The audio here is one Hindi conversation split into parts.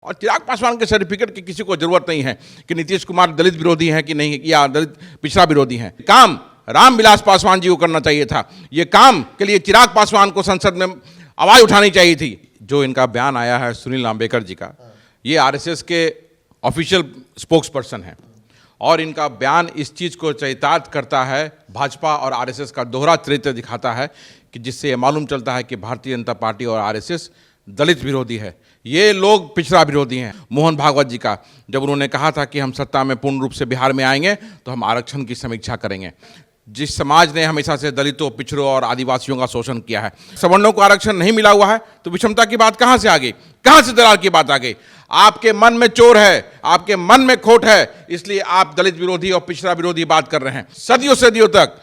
और चिराग पासवान के सर्टिफिकेट की किसी को जरूरत नहीं है कि नीतीश कुमार दलित विरोधी हैं कि नहीं, या दलित पिछड़ा विरोधी हैं। काम रामविलास पासवान जी को करना चाहिए था। ये काम के लिए चिराग पासवान को संसद में आवाज उठानी चाहिए थी। जो इनका बयान आया है सुनील लांबेकर जी का, ये आरएसएस के ऑफिशियल स्पोक्स पर्सन हैं और इनका बयान इस चीज़ को चरितार्थ करता है, भाजपा और आरएसएस का दोहरा चरित्र दिखाता है कि जिससे ये मालूम चलता है कि भारतीय जनता पार्टी और आरएसएस दलित विरोधी है, ये लोग पिछड़ा विरोधी हैं। मोहन भागवत जी का, जब उन्होंने कहा था कि हम सत्ता में पूर्ण रूप से बिहार में आएंगे तो हम आरक्षण की समीक्षा करेंगे। जिस समाज ने हमेशा से दलितों, पिछड़ों और आदिवासियों का शोषण किया है, सवर्णों को आरक्षण नहीं मिला हुआ है, तो विषमता की बात कहाँ से आ गई, कहाँ से दरार की बात आ गई? आपके मन में चोर है, आपके मन में खोट है, इसलिए आप दलित विरोधी और पिछड़ा विरोधी बात कर रहे हैं। सदियों सदियों तक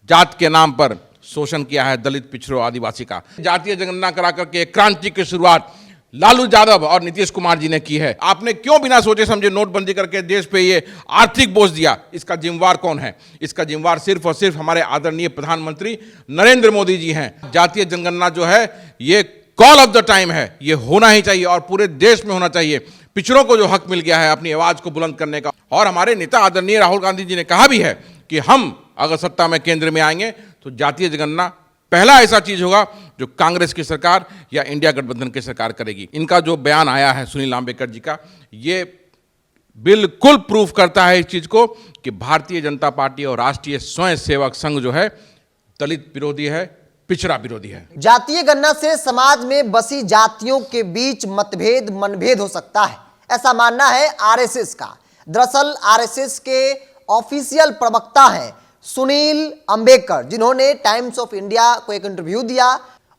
जात के नाम पर शोषण किया है दलित, पिछड़ों, आदिवासी का। जातीय जनगणना करा करके एक क्रांति की शुरुआत लालू यादव और नीतीश कुमार जी ने की है। आपने क्यों बिना सोचे समझे नोटबंदी करके देश पे ये आर्थिक बोझ दिया? इसका जिम्मेवार कौन है? इसका जिम्मेवार सिर्फ और सिर्फ हमारे आदरणीय प्रधानमंत्री नरेंद्र मोदी जी हैं। जातीय जनगणना जो है ये कॉल ऑफ द टाइम है, ये होना ही चाहिए और पूरे देश में होना चाहिए। पिछड़ों को जो हक मिल गया है अपनी आवाज को बुलंद करने का, और हमारे नेता आदरणीय राहुल गांधी जी ने कहा भी है कि हम अगर सत्ता में केंद्र में आएंगे तो जातीय जनगणना पहला ऐसा चीज होगा जो कांग्रेस की सरकार या इंडिया गठबंधन की सरकार करेगी। इनका जो बयान आया है सुनील लांबेकर जी का, ये बिल्कुल प्रूफ करता है इस चीज को कि भारतीय जनता पार्टी और राष्ट्रीय स्वयं सेवक संघ जो है दलित विरोधी है, पिछड़ा विरोधी है। जातीय गणना से समाज में बसी जातियों के बीच मतभेद, मनभेद हो सकता है, ऐसा मानना है आरएसएस का। दरअसल आरएसएस के ऑफिशियल प्रवक्ता हैं सुनील अंबेकर, जिन्होंने टाइम्स ऑफ इंडिया को एक इंटरव्यू दिया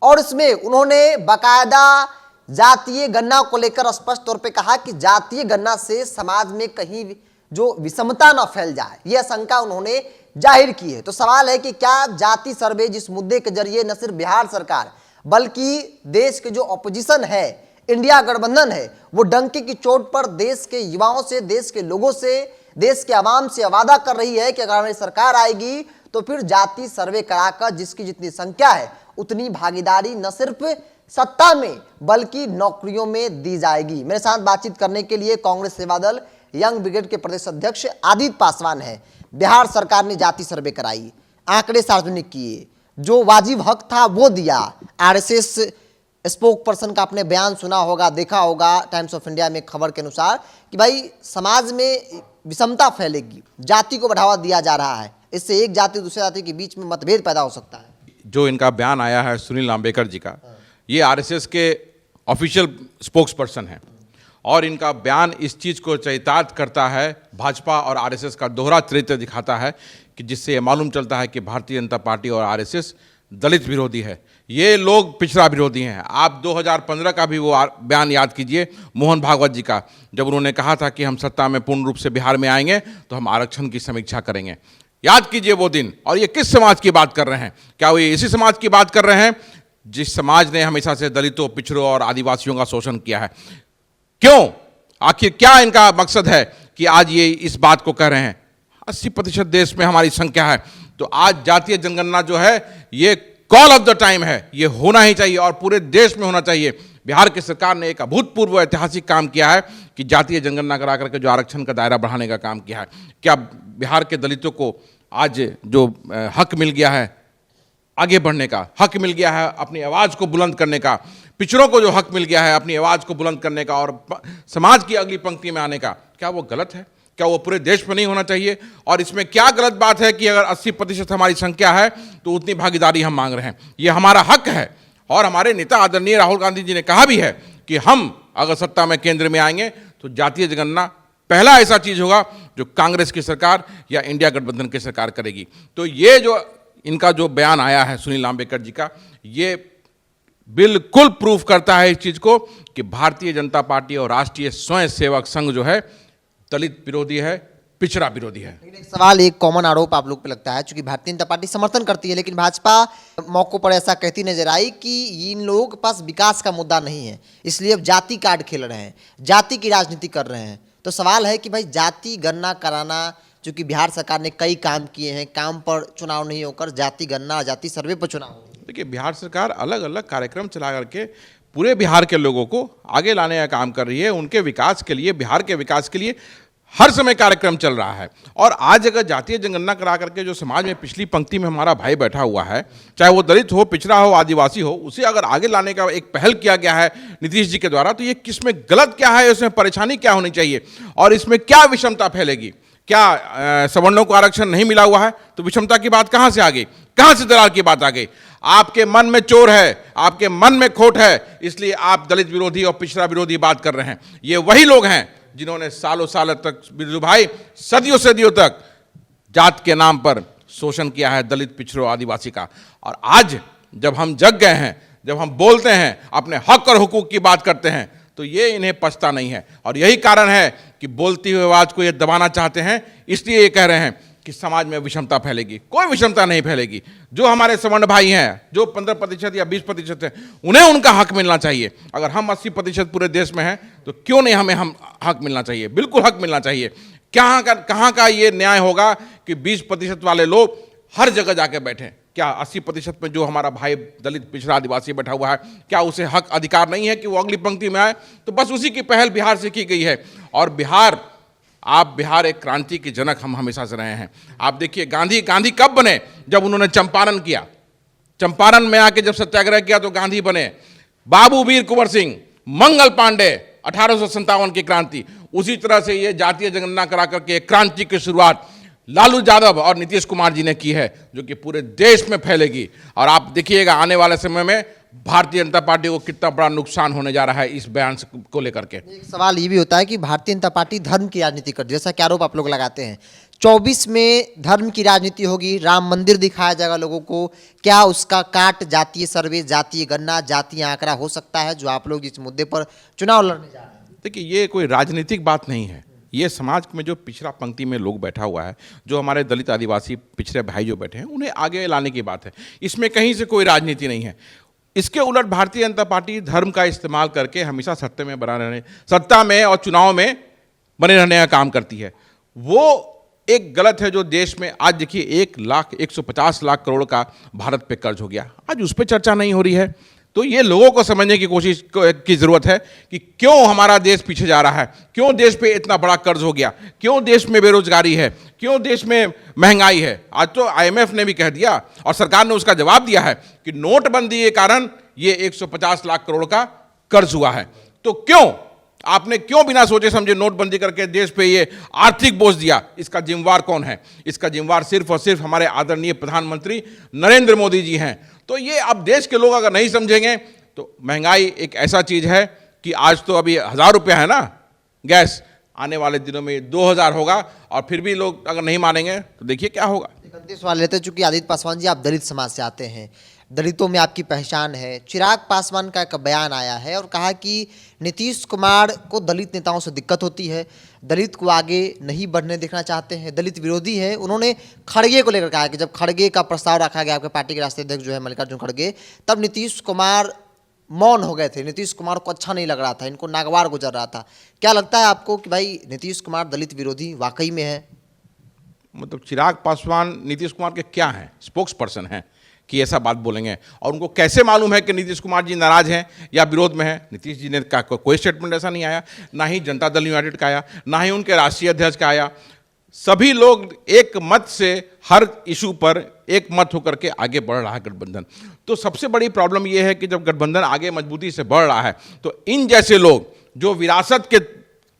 और इसमें उन्होंने बाकायदा जातीय गणना को लेकर स्पष्ट तौर पे कहा कि जातीय गणना से समाज में कहीं जो विषमता न फैल जाए, यह आशंका उन्होंने जाहिर की है। तो सवाल है कि क्या जाति सर्वे जिस मुद्दे के जरिए न सिर्फ बिहार सरकार बल्कि देश के जो ऑपोजिशन है, इंडिया गठबंधन है, वो डंके की चोट पर देश के युवाओं से, देश के लोगों से, देश के आवाम से वादा कर रही है कि अगर हमारी सरकार आएगी तो फिर जाति सर्वे कराकर जिसकी जितनी संख्या है उतनी भागीदारी न सिर्फ सत्ता में बल्कि नौकरियों में दी जाएगी। मेरे साथ बातचीत करने के लिए कांग्रेस सेवा दल यंग ब्रिगेड के प्रदेश अध्यक्ष आदित्य पासवान है। बिहार सरकार ने जाति सर्वे कराई, आंकड़े सार्वजनिक किए, जो वाजिब हक था वो दिया। आरएसएस स्पोक पर्सन का आपने बयान सुना होगा, देखा होगा टाइम्स ऑफ इंडिया में खबर के अनुसार कि भाई समाज में विषमता फैलेगी, जाति को बढ़ावा दिया जा रहा है, इससे एक जाति दूसरे जाति के बीच में मतभेद पैदा हो सकता है। जो इनका बयान आया है सुनील लांबेकर जी का, ये आरएसएस के ऑफिशियल स्पोक्स पर्सन हैं और इनका बयान इस चीज़ को चरितार्थ करता है, भाजपा और आरएसएस का दोहरा चरित्र दिखाता है कि जिससे ये मालूम चलता है कि भारतीय जनता पार्टी और आरएसएस दलित विरोधी है, ये लोग पिछड़ा विरोधी हैं। आप 2015 का भी वो बयान याद कीजिए मोहन भागवत जी का, जब उन्होंने कहा था कि हम सत्ता में पूर्ण रूप से बिहार में आएंगे तो हम आरक्षण की समीक्षा करेंगे। याद कीजिए वो दिन। और ये किस समाज की बात कर रहे हैं? क्या वो इसी समाज की बात कर रहे हैं जिस समाज ने हमेशा से दलितों, पिछड़ों और आदिवासियों का शोषण किया है? क्यों? आखिर क्या इनका मकसद है कि आज ये इस बात को कह रहे हैं? 80% देश में हमारी संख्या है, तो आज जातीय जनगणना जो है ये कॉल ऑफ द टाइम है, ये होना ही चाहिए और पूरे देश में होना चाहिए। बिहार की सरकार ने एक अभूतपूर्व ऐतिहासिक काम किया है कि जातीय जनगणना करा करके जो आरक्षण का दायरा बढ़ाने का काम किया है। क्या बिहार के दलितों को आज जो हक मिल गया है आगे बढ़ने का, हक मिल गया है अपनी आवाज़ को बुलंद करने का, पिछड़ों को जो हक मिल गया है अपनी आवाज़ को बुलंद करने का और समाज की अगली पंक्ति में आने का, क्या वो गलत है? क्या वो पूरे देश में नहीं होना चाहिए? और इसमें क्या गलत बात है कि अगर 80% हमारी संख्या है तो उतनी भागीदारी हम मांग रहे हैं? ये हमारा हक है और हमारे नेता आदरणीय राहुल गांधी जी ने कहा भी है कि हम अगर सत्ता में केंद्र में आएंगे तो जातीय जनगणना पहला ऐसा चीज होगा जो कांग्रेस की सरकार या इंडिया गठबंधन की सरकार करेगी। तो ये जो इनका जो बयान आया है सुनील लांबेकर जी का, ये बिल्कुल प्रूफ करता है इस चीज को कि भारतीय जनता पार्टी और राष्ट्रीय स्वयं सेवक संघ जो है दलित विरोधी है, पिछड़ा विरोधी है। एक सवाल, एक कॉमन आरोप आप लोग पे लगता है, चूंकि भारतीय जनता पार्टी समर्थन करती है लेकिन भाजपा मौकों पर ऐसा कहती नजर आई कि इन लोगों के पास विकास का मुद्दा नहीं है, इसलिए अब जाति कार्ड खेल रहे हैं, जाति की राजनीति कर रहे हैं। तो सवाल है कि भाई जाति गणना कराना, चूंकि बिहार सरकार ने कई काम किए हैं, काम पर चुनाव नहीं होकर जाति गणना, जाति सर्वे पर चुनाव। देखिए, बिहार सरकार अलग अलग कार्यक्रम चला करके पूरे बिहार के लोगों को आगे लाने का काम कर रही है, उनके विकास के लिए, बिहार के विकास के लिए हर समय कार्यक्रम चल रहा है। और आज अगर जातीय जनगणना करा करके जो समाज में पिछली पंक्ति में हमारा भाई बैठा हुआ है, चाहे वो दलित हो, पिछड़ा हो, आदिवासी हो, उसे अगर आगे लाने का एक पहल किया गया है नीतीश जी के द्वारा, तो ये किसमें गलत क्या है, इसमें परेशानी क्या होनी चाहिए और इसमें क्या विषमता फैलेगी? क्या सवर्णों को आरक्षण नहीं मिला हुआ है तो विषमता की बात कहां से आ गई? कहां से दरार की बात आ गई? आपके मन में चोर है, आपके मन में खोट है, इसलिए आप दलित विरोधी और पिछड़ा विरोधी बात कर रहे हैं। ये वही लोग हैं जिन्होंने सालों साल तक, बिरजू भाई, सदियों सदियों तक जात के नाम पर शोषण किया है दलित, पिछड़ों, आदिवासी का। और आज जब हम जग गए हैं, जब हम बोलते हैं, अपने हक और हुकूक की बात करते हैं, तो ये इन्हें पछता नहीं है। और यही कारण है कि बोलती हुई आवाज को ये दबाना चाहते हैं, इसलिए ये कह रहे हैं कि समाज में विषमता फैलेगी। कोई विषमता नहीं फैलेगी। जो हमारे सवर्ण भाई हैं, जो 15% या 20% हैं, उन्हें उनका हक मिलना चाहिए। अगर हम 80% पूरे देश में हैं तो क्यों नहीं हमें हक मिलना चाहिए? बिल्कुल हक मिलना चाहिए। कहाँ का ये न्याय होगा कि 20% वाले लोग हर जगह जाके बैठें? क्या 80% में जो हमारा भाई दलित, पिछड़ा, आदिवासी बैठा हुआ है, क्या उसे हक अधिकार नहीं है कि वो अगली पंक्ति में आए? तो बस उसी की पहल बिहार से की गई है। और बिहार एक क्रांति की जनक हम हमेशा से रहे हैं। आप देखिए, गांधी कब बने? जब उन्होंने चंपारण किया। चंपारण में आके जब सत्याग्रह किया तो गांधी बने। बाबू वीर कुंवर सिंह, मंगल पांडे, 1857 की क्रांति। उसी तरह से ये जातीय जनगणना करा करके क्रांति की शुरुआत लालू यादव और नीतीश कुमार जी ने की है, जो कि पूरे देश में फैलेगी। और आप देखिएगा आने वाले समय में भारतीय जनता पार्टी को कितना बड़ा नुकसान होने जा रहा है इस बयान को लेकर के। एक सवाल ये भी होता है कि भारतीय जनता पार्टी धर्म की राजनीति कर, जैसा कि आरोप आप लोग लगाते हैं। 24 में धर्म की राजनीति होगी, राम मंदिर दिखाया जाएगा लोगों को, क्या उसका काट जातीय सर्वे, जातीय गणना, जातीय आंकड़ा हो सकता है, जो आप लोग जिस मुद्दे पर चुनाव लड़ने जा रहे हैं? देखिए, ये कोई राजनीतिक बात नहीं है। ये समाज में जो पिछड़ा पंक्ति में लोग बैठा हुआ है, जो हमारे दलित, आदिवासी, पिछड़े भाई जो बैठे हैं, उन्हें आगे लाने की बात है। इसमें कहीं से कोई राजनीति नहीं है। इसके उलट भारतीय जनता पार्टी धर्म का इस्तेमाल करके हमेशा सत्ता में और चुनाव में बने रहने का काम करती है। वो एक गलत है जो देश में आज देखिए 150 लाख करोड़ का भारत पे कर्ज हो गया, आज उस पर चर्चा नहीं हो रही है। तो ये लोगों को समझने की कोशिश की जरूरत है कि क्यों हमारा देश पीछे जा रहा है, क्यों देश पे इतना बड़ा कर्ज हो गया, क्यों देश में बेरोजगारी है, क्यों देश में महंगाई है। आज तो IMF ने भी कह दिया और सरकार ने उसका जवाब दिया है कि नोटबंदी के कारण ये 150 लाख करोड़ का कर्ज हुआ है। तो आपने क्यों बिना सोचे समझे नोटबंदी करके देश पे ये आर्थिक बोझ दिया? इसका जिम्मेवार कौन है? इसका जिम्मेवार सिर्फ और सिर्फ हमारे आदरणीय प्रधानमंत्री नरेंद्र मोदी जी हैं। तो ये अब देश के लोग अगर नहीं समझेंगे तो महंगाई एक ऐसा चीज है कि आज तो अभी 1000 रुपया है ना गैस, आने वाले दिनों में 2000 होगा और फिर भी लोग अगर नहीं मानेंगे तो देखिए क्या होगा। एक सवाल लेते हैं, चूंकि आदित्य पासवान जी आप दलित समाज से आते हैं, दलितों में आपकी पहचान है। चिराग पासवान का एक बयान आया है और कहा कि नीतीश कुमार को दलित नेताओं से दिक्कत होती है, दलित को आगे नहीं बढ़ने देखना चाहते हैं, दलित विरोधी है। उन्होंने खड़गे को लेकर कहा कि जब खड़गे का प्रस्ताव रखा गया, आपके पार्टी के राष्ट्रीय अध्यक्ष जो है मल्लिकार्जुन खड़गे, तब नीतीश कुमार मौन हो गए थे। नीतीश कुमार को अच्छा नहीं लग रहा था, इनको नागवार गुजर रहा था। क्या लगता है आपको कि भाई नीतीश कुमार दलित विरोधी वाकई में है? मतलब चिराग पासवान नीतीश कुमार के क्या हैं? स्पोक्स पर्सन हैं कि ऐसा बात बोलेंगे? और उनको कैसे मालूम है कि नीतीश कुमार जी नाराज हैं या विरोध में हैं? नीतीश जी ने का कोई स्टेटमेंट ऐसा नहीं आया, ना ही जनता दल यूनाइटेड का आया, ना ही उनके राष्ट्रीय अध्यक्ष का आया। सभी लोग एक मत से हर इशू पर एक मत होकर के आगे बढ़ रहा है गठबंधन। तो सबसे बड़ी प्रॉब्लम यह है कि जब गठबंधन आगे मजबूती से बढ़ रहा है तो इन जैसे लोग जो विरासत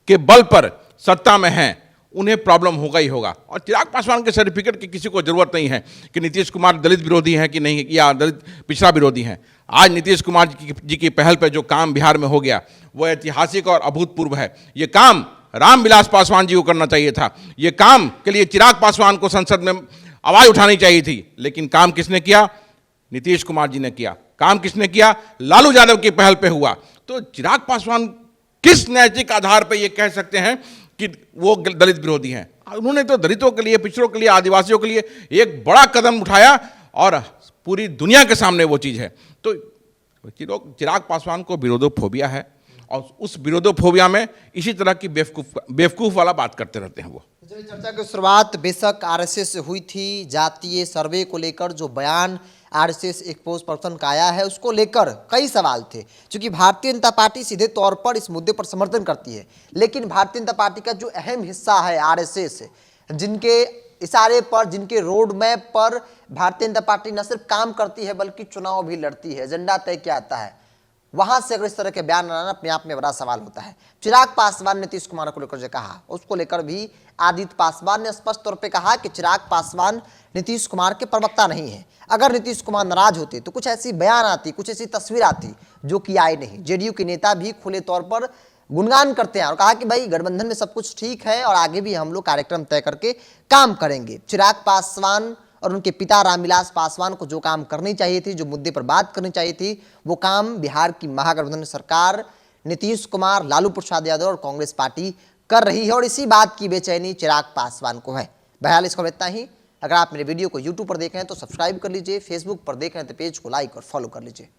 के बल पर सत्ता में हैं, उन्हें प्रॉब्लम होगा ही होगा। और चिराग पासवान के सर्टिफिकेट की किसी को जरूरत नहीं है कि नीतीश कुमार दलित विरोधी हैं कि नहीं, या दलित पिछड़ा विरोधी हैं। आज नीतीश कुमार जी की पहल पर जो काम बिहार में हो गया वो ऐतिहासिक और अभूतपूर्व है। ये काम रामविलास पासवान जी को करना चाहिए था। ये काम के लिए चिराग पासवान को संसद में आवाज उठानी चाहिए थी, लेकिन काम किसने किया? नीतीश कुमार जी ने किया। काम किसने किया? लालू यादव की पहल पे हुआ। तो चिराग पासवान किस नैतिक आधार पर यह कह सकते हैं कि वो दलित विरोधी हैं? उन्होंने तो दलितों के लिए, पिछड़ों के लिए, आदिवासियों के लिए एक बड़ा कदम उठाया और पूरी दुनिया के सामने वो चीज़ है। तो चिराग पासवान को विरोधोफोबिया है और उस विरोधोफोबिया में इसी तरह की बेवकूफ़ वाला बात करते रहते हैं वो। चलिए, चर्चा की शुरुआत बेशक आरएसएस से हुई थी। जातीय सर्वे को लेकर जो बयान आरएसएस एक स्पोक्स पर्सन का आया है, उसको लेकर कई सवाल थे, क्योंकि भारतीय जनता पार्टी सीधे तौर पर इस मुद्दे पर समर्थन करती है, लेकिन भारतीय जनता पार्टी का जो अहम हिस्सा है आरएसएस, जिनके इशारे पर, जिनके रोड मैप पर भारतीय जनता पार्टी न सिर्फ काम करती है बल्कि चुनाव भी लड़ती है, एजेंडा तय किया जाता है, वहां से अगर इस तरह के बयान आना अपने आप में बड़ा सवाल होता है। चिराग पासवान ने नीतीश कुमार को लेकर जो कहा, उसको लेकर भी आदित्य पासवान ने स्पष्ट तौर पे कहा कि चिराग पासवान नीतीश कुमार के प्रवक्ता नहीं है। अगर नीतीश कुमार नाराज होते तो कुछ ऐसी बयान आती, कुछ ऐसी तस्वीर आती, जो कि आए नहीं। जेडीयू के नेता भी खुले तौर पर गुणगान करते हैं और कहा कि भाई गठबंधन में सब कुछ ठीक है और आगे भी हम लोग कार्यक्रम तय करके काम करेंगे। चिराग पासवान और उनके पिता रामविलास पासवान को जो काम करनी चाहिए थी, जो मुद्दे पर बात करनी चाहिए थी, वो काम बिहार की महागठबंधन सरकार, नीतीश कुमार, लालू प्रसाद यादव और कांग्रेस पार्टी कर रही है और इसी बात की बेचैनी चिराग पासवान को है। बहरहाल इसको इतना ही। अगर आप मेरे वीडियो को यूट्यूब पर देख रहे हैं तो सब्सक्राइब कर लीजिए, फेसबुक पर देख रहे हैं तो पेज को लाइक और फॉलो कर लीजिए।